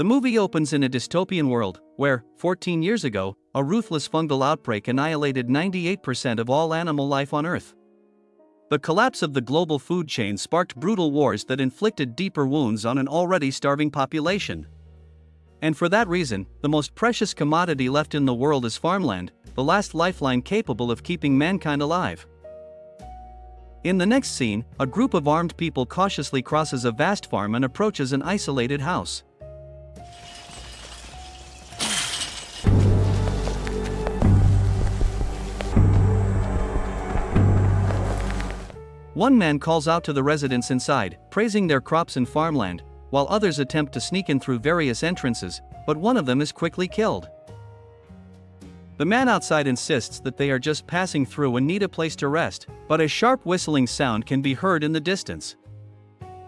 movie opens in a dystopian world, where, 14 years ago, a ruthless fungal outbreak annihilated 98% of all animal life on Earth. The collapse of the global food chain sparked brutal wars that inflicted deeper wounds on an already starving population. And for that reason, the most precious commodity left in the world is farmland, the last lifeline capable of keeping mankind alive. In the next scene, a group of armed people cautiously crosses a vast farm and approaches an isolated house. One man calls out to the residents inside, praising their crops and farmland, while others attempt to sneak in through various entrances, but one of them is quickly killed. The man outside insists that they are just passing through and need a place to rest, but a sharp whistling sound can be heard in the distance.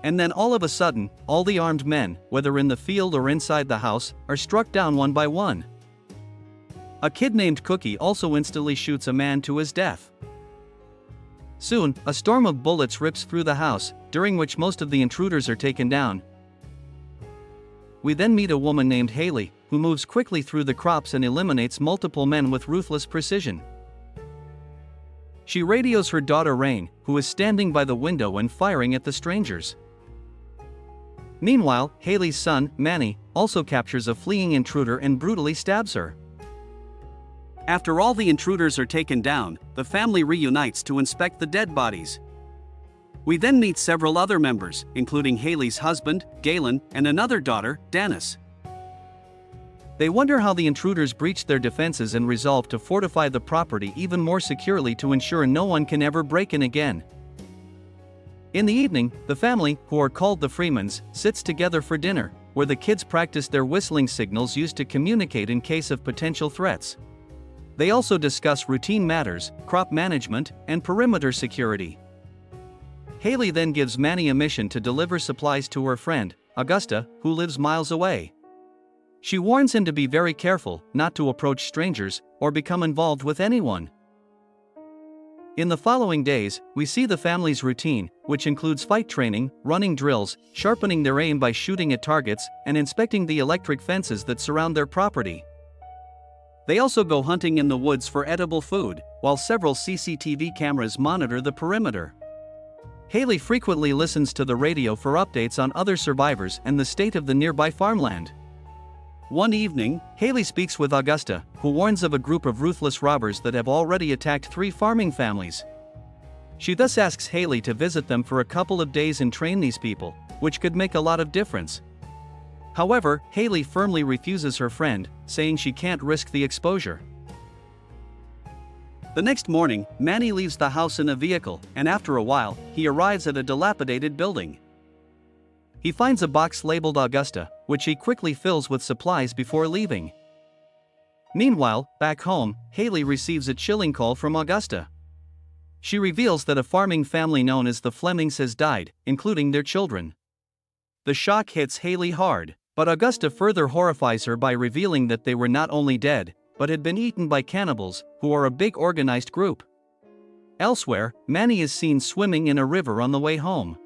And then all of a sudden, all the armed men, whether in the field or inside the house, are struck down one by one. A kid named Cookie also instantly shoots a man to his death. Soon, a storm of bullets rips through the house, during which most of the intruders are taken down. We then meet a woman named Haley, who moves quickly through the crops and eliminates multiple men with ruthless precision. She radios her daughter Rain, who is standing by the window and firing at the strangers. Meanwhile, Haley's son, Manny, also captures a fleeing intruder and brutally stabs her. After all the intruders are taken down, the family reunites to inspect the dead bodies. We then meet several other members, including Haley's husband, Galen, and another daughter, Dennis. They wonder how the intruders breached their defenses and resolve to fortify the property even more securely to ensure no one can ever break in again. In the evening, the family, who are called the Freemans, sits together for dinner, where the kids practice their whistling signals used to communicate in case of potential threats. They also discuss routine matters, crop management, and perimeter security. Haley then gives Manny a mission to deliver supplies to her friend, Augusta, who lives miles away. She warns him to be very careful, not to approach strangers, or become involved with anyone. In the following days, we see the family's routine, which includes fight training, running drills, sharpening their aim by shooting at targets, and inspecting the electric fences that surround their property. They also go hunting in the woods for edible food, while several CCTV cameras monitor the perimeter. Haley frequently listens to the radio for updates on other survivors and the state of the nearby farmland. One evening, Haley speaks with Augusta, who warns of a group of ruthless robbers that have already attacked 3 farming families. She thus asks Haley to visit them for a couple of days and train these people, which could make a lot of difference. However, Haley firmly refuses her friend, saying she can't risk the exposure. The next morning, Manny leaves the house in a vehicle, and after a while, he arrives at a dilapidated building. He finds a box labeled Augusta, which he quickly fills with supplies before leaving. Meanwhile, back home, Haley receives a chilling call from Augusta. She reveals that a farming family known as the Flemings has died, including their children. The shock hits Haley hard, but Augusta further horrifies her by revealing that they were not only dead, but had been eaten by cannibals, who are a big organized group. Elsewhere, Manny is seen swimming in a river on the way home.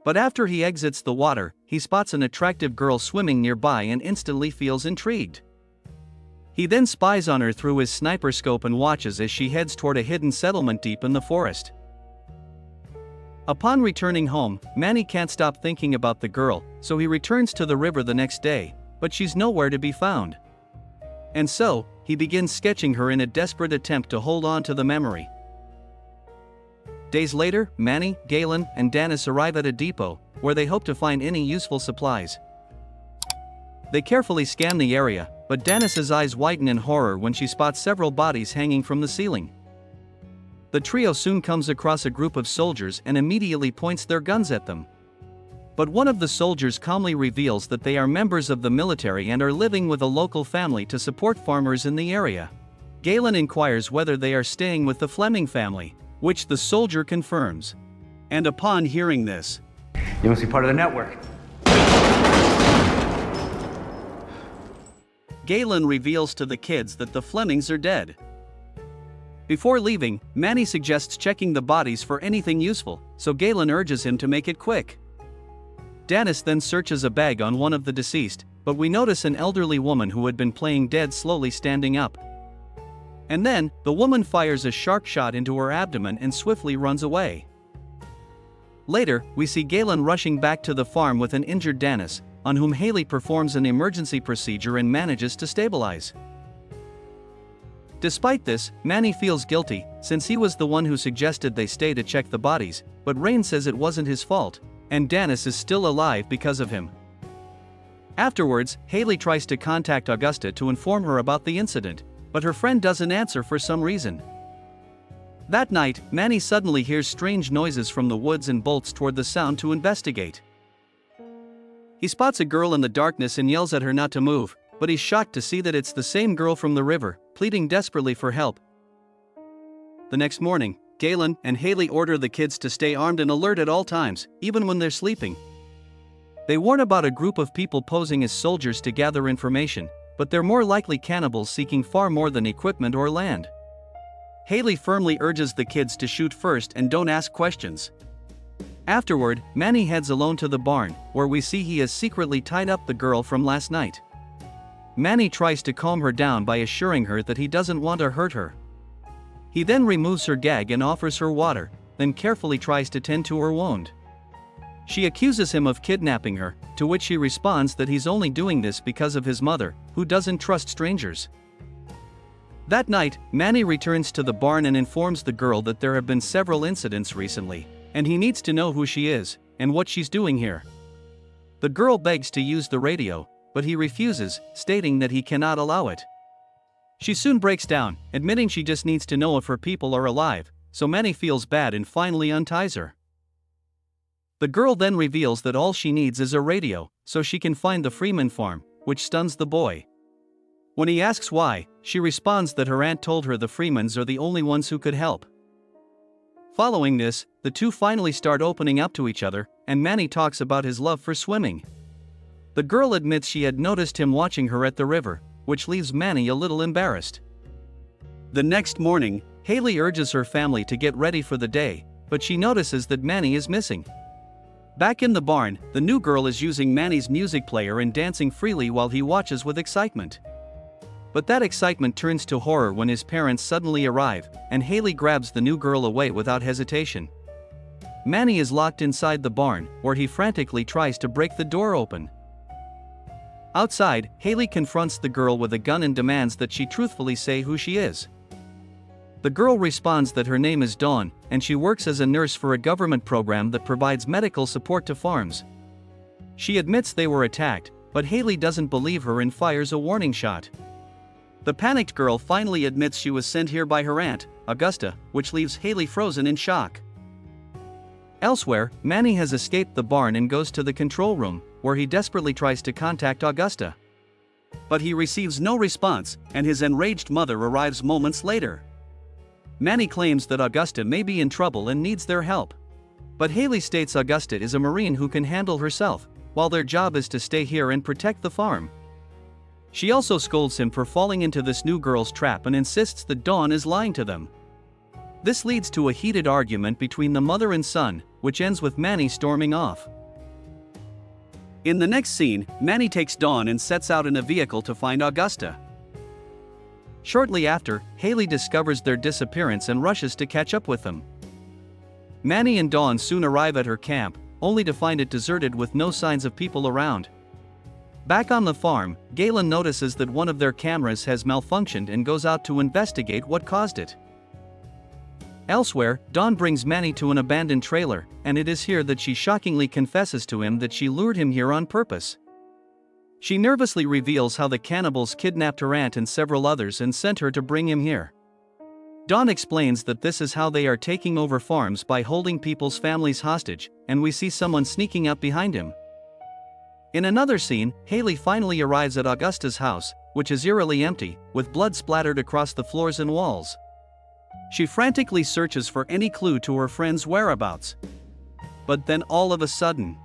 But after he exits the water, he spots an attractive girl swimming nearby and instantly feels intrigued. He then spies on her through his sniper scope and watches as she heads toward a hidden settlement deep in the forest. Upon returning home, Manny can't stop thinking about the girl, so he returns to the river the next day, but she's nowhere to be found. And so, he begins sketching her in a desperate attempt to hold on to the memory. Days later, Manny, Galen, and Dennis arrive at a depot, where they hope to find any useful supplies. They carefully scan the area, but Dennis's eyes widen in horror when she spots several bodies hanging from the ceiling. The trio soon comes across a group of soldiers and immediately points their guns at them. But one of the soldiers calmly reveals that they are members of the military and are living with a local family to support farmers in the area. Galen inquires whether they are staying with the Fleming family, which the soldier confirms. And upon hearing this, "You must be part of the network." Galen reveals to the kids that the Flemings are dead. Before leaving, Manny suggests checking the bodies for anything useful, so Galen urges him to make it quick. Dennis then searches a bag on one of the deceased, but we notice an elderly woman who had been playing dead slowly standing up. And then, the woman fires a sharp shot into her abdomen and swiftly runs away. Later, we see Galen rushing back to the farm with an injured Dennis, on whom Haley performs an emergency procedure and manages to stabilize. Despite this, Manny feels guilty, since he was the one who suggested they stay to check the bodies, but Rain says it wasn't his fault, and Dennis is still alive because of him. Afterwards, Haley tries to contact Augusta to inform her about the incident, but her friend doesn't answer for some reason. That night, Manny suddenly hears strange noises from the woods and bolts toward the sound to investigate. He spots a girl in the darkness and yells at her not to move, but he's shocked to see that it's the same girl from the river, pleading desperately for help. The next morning, Galen and Haley order the kids to stay armed and alert at all times, even when they're sleeping. They warn about a group of people posing as soldiers to gather information, but they're more likely cannibals seeking far more than equipment or land. Haley firmly urges the kids to shoot first and don't ask questions. Afterward, Manny heads alone to the barn, where we see he has secretly tied up the girl from last night. Manny tries to calm her down by assuring her that he doesn't want to hurt her. He then removes her gag and offers her water, then carefully tries to tend to her wound. She accuses him of kidnapping her, to which he responds that he's only doing this because of his mother, who doesn't trust strangers. That night, Manny returns to the barn and informs the girl that there have been several incidents recently, and he needs to know who she is, and what she's doing here. The girl begs to use the radio, but he refuses, stating that he cannot allow it. She soon breaks down, admitting she just needs to know if her people are alive, so Manny feels bad and finally unties her. The girl then reveals that all she needs is a radio, so she can find the Freeman farm, which stuns the boy. When he asks why, she responds that her aunt told her the Freemans are the only ones who could help. Following this, the two finally start opening up to each other, and Manny talks about his love for swimming. The girl admits she had noticed him watching her at the river, which leaves Manny a little embarrassed. The next morning, Haley urges her family to get ready for the day, but she notices that Manny is missing. Back in the barn, the new girl is using Manny's music player and dancing freely while he watches with excitement. But that excitement turns to horror when his parents suddenly arrive, and Haley grabs the new girl away without hesitation. Manny is locked inside the barn, where he frantically tries to break the door open. Outside, Haley confronts the girl with a gun and demands that she truthfully say who she is. The girl responds that her name is Dawn, and she works as a nurse for a government program that provides medical support to farms. She admits they were attacked, but Haley doesn't believe her and fires a warning shot. The panicked girl finally admits she was sent here by her aunt, Augusta, which leaves Haley frozen in shock. Elsewhere, Manny has escaped the barn and goes to the control room, where he desperately tries to contact Augusta. But he receives no response, and his enraged mother arrives moments later. Manny claims that Augusta may be in trouble and needs their help. But Haley states Augusta is a Marine who can handle herself, while their job is to stay here and protect the farm. She also scolds him for falling into this new girl's trap and insists that Dawn is lying to them. This leads to a heated argument between the mother and son, which ends with Manny storming off. In the next scene, Manny takes Dawn and sets out in a vehicle to find Augusta. Shortly after, Haley discovers their disappearance and rushes to catch up with them. Manny and Dawn soon arrive at her camp, only to find it deserted with no signs of people around. Back on the farm, Galen notices that one of their cameras has malfunctioned and goes out to investigate what caused it. Elsewhere, Dawn brings Manny to an abandoned trailer, and it is here that she shockingly confesses to him that she lured him here on purpose. She nervously reveals how the cannibals kidnapped her aunt and several others and sent her to bring him here. Dawn explains that this is how they are taking over farms by holding people's families hostage, and we see someone sneaking up behind him. In another scene, Haley finally arrives at Augusta's house, which is eerily empty, with blood splattered across the floors and walls. She frantically searches for any clue to her friend's whereabouts. But then all of a sudden,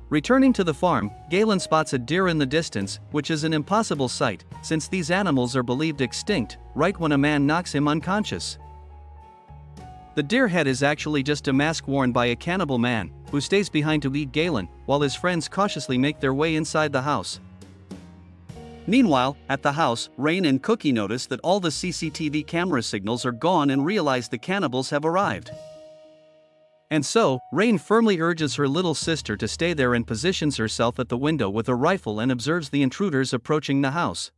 returning to the farm, Galen spots a deer in the distance, which is an impossible sight, since these animals are believed extinct, right when a man knocks him unconscious. The deer head is actually just a mask worn by a cannibal man, who stays behind to eat Galen, while his friends cautiously make their way inside the house. Meanwhile, at the house, Rain and Cookie notice that all the CCTV camera signals are gone and realize the cannibals have arrived. And so, Rain firmly urges her little sister to stay there and positions herself at the window with a rifle and observes the intruders approaching the house.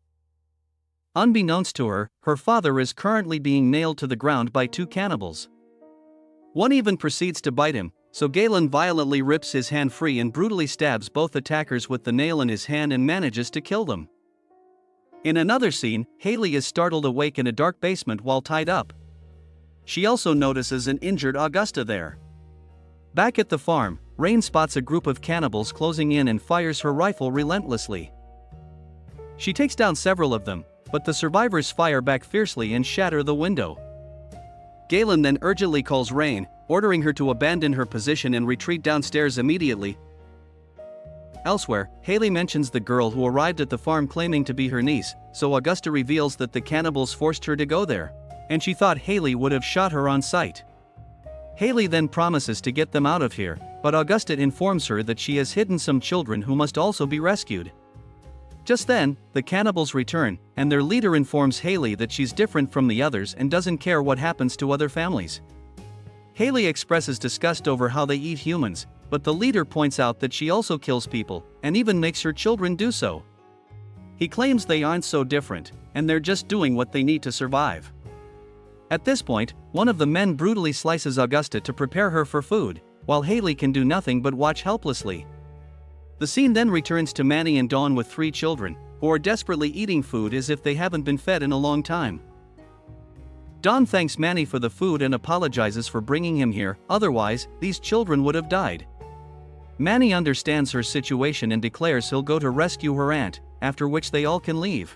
Unbeknownst to her, her father is currently being nailed to the ground by two cannibals. One even proceeds to bite him, so Galen violently rips his hand free and brutally stabs both attackers with the nail in his hand and manages to kill them. In another scene, Haley is startled awake in a dark basement while tied up. She also notices an injured Augusta there. Back at the farm, Rain spots a group of cannibals closing in and fires her rifle relentlessly. She takes down several of them, but the survivors fire back fiercely and shatter the window. Galen then urgently calls Rain, ordering her to abandon her position and retreat downstairs immediately. Elsewhere, Haley mentions the girl who arrived at the farm claiming to be her niece, so Augusta reveals that the cannibals forced her to go there, and she thought Haley would have shot her on sight. Haley then promises to get them out of here, but Augusta informs her that she has hidden some children who must also be rescued. Just then, the cannibals return, and their leader informs Haley that she's different from the others and doesn't care what happens to other families. Haley expresses disgust over how they eat humans, but the leader points out that she also kills people, and even makes her children do so. He claims they aren't so different, and they're just doing what they need to survive. At this point, one of the men brutally slices Augusta to prepare her for food, while Haley can do nothing but watch helplessly. The scene then returns to Manny and Dawn with 3 children, who are desperately eating food as if they haven't been fed in a long time. Dawn thanks Manny for the food and apologizes for bringing him here, otherwise, these children would have died. Manny understands her situation and declares he'll go to rescue her aunt, after which they all can leave.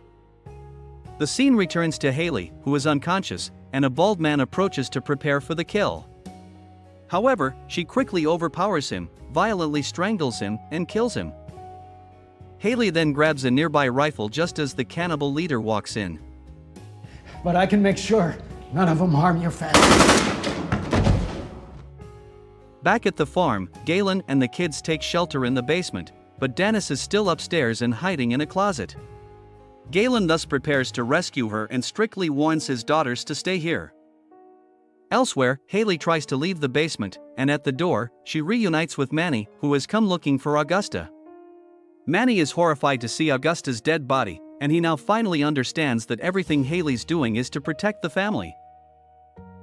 The scene returns to Haley, who is unconscious, and a bald man approaches to prepare for the kill. However, she quickly overpowers him, violently strangles him, and kills him. Haley then grabs a nearby rifle just as the cannibal leader walks in. But I can make sure none of them harm your family. Back at the farm, Galen and the kids take shelter in the basement, but Dennis is still upstairs and hiding in a closet. Galen thus prepares to rescue her and strictly warns his daughters to stay here. Elsewhere, Haley tries to leave the basement, and at the door, she reunites with Manny, who has come looking for Augusta. Manny is horrified to see Augusta's dead body, and he now finally understands that everything Haley's doing is to protect the family.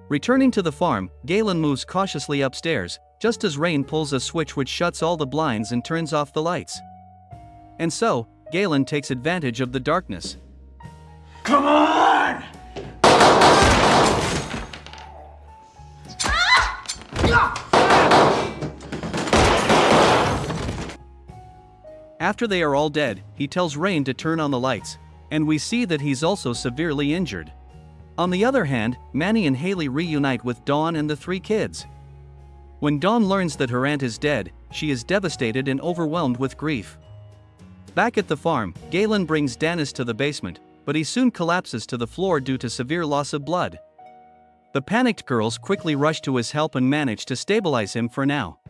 Returning to the farm, Galen moves cautiously upstairs, just as Rain pulls a switch which shuts all the blinds and turns off the lights. And so, Galen takes advantage of the darkness. Come on! After they are all dead, he tells Rain to turn on the lights, and we see that he's also severely injured. On the other hand, Manny and Haley reunite with Dawn and the 3 kids. When Dawn learns that her aunt is dead, she is devastated and overwhelmed with grief. Back at the farm, Galen brings Dennis to the basement, but he soon collapses to the floor due to severe loss of blood. The panicked girls quickly rush to his help and manage to stabilize him for now.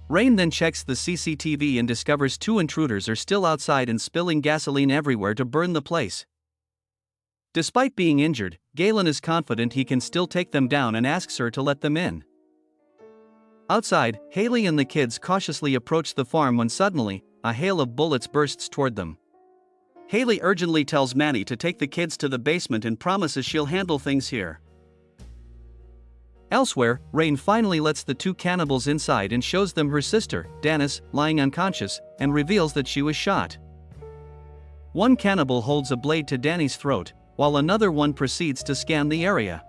Rain then checks the CCTV and discovers 2 intruders are still outside and spilling gasoline everywhere to burn the place. Despite being injured, Galen is confident he can still take them down and asks her to let them in. Outside, Haley and the kids cautiously approach the farm when suddenly, a hail of bullets bursts toward them. Haley urgently tells Manny to take the kids to the basement and promises she'll handle things here. Elsewhere, Rain finally lets the 2 cannibals inside and shows them her sister, Dennis, lying unconscious, and reveals that she was shot. One cannibal holds a blade to Danny's throat, while another one proceeds to scan the area.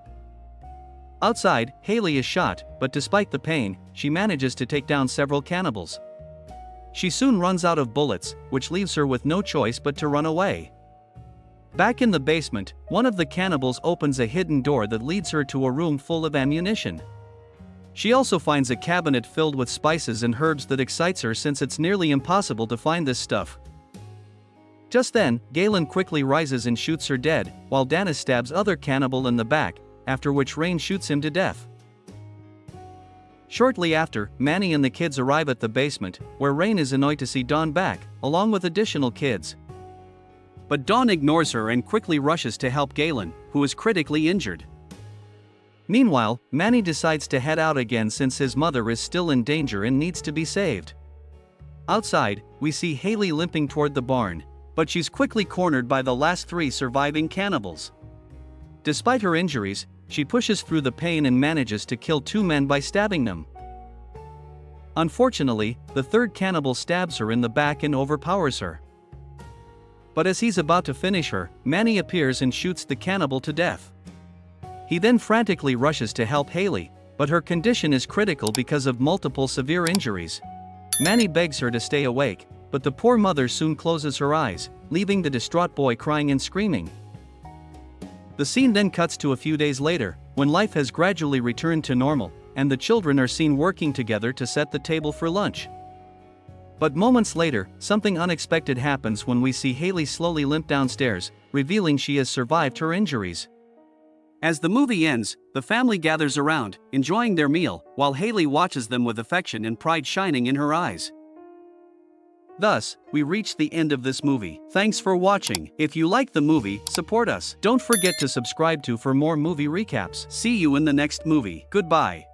Outside, Haley is shot, but despite the pain, she manages to take down several cannibals. She soon runs out of bullets, which leaves her with no choice but to run away. Back in the basement, one of the cannibals opens a hidden door that leads her to a room full of ammunition. She also finds a cabinet filled with spices and herbs that excites her since it's nearly impossible to find this stuff. Just then, Galen quickly rises and shoots her dead, while Dennis stabs other cannibal in the back, after which Rain shoots him to death. Shortly after, Manny and the kids arrive at the basement, where Rain is annoyed to see Dawn back, along with additional kids. But Dawn ignores her and quickly rushes to help Galen, who is critically injured. Meanwhile, Manny decides to head out again since his mother is still in danger and needs to be saved. Outside, we see Haley limping toward the barn, but she's quickly cornered by the last 3 surviving cannibals. Despite her injuries, she pushes through the pain and manages to kill 2 men by stabbing them. Unfortunately, the 3rd cannibal stabs her in the back and overpowers her. But as he's about to finish her, Manny appears and shoots the cannibal to death. He then frantically rushes to help Haley, but her condition is critical because of multiple severe injuries. Manny begs her to stay awake, but the poor mother soon closes her eyes, leaving the distraught boy crying and screaming. The scene then cuts to a few days later, when life has gradually returned to normal, and the children are seen working together to set the table for lunch. But moments later, something unexpected happens when we see Haley slowly limp downstairs, revealing she has survived her injuries. As the movie ends, the family gathers around, enjoying their meal, while Haley watches them with affection and pride shining in her eyes. Thus, we reach the end of this movie. Thanks for watching. If you like the movie, support us. Don't forget to subscribe for more movie recaps. See you in the next movie. Goodbye.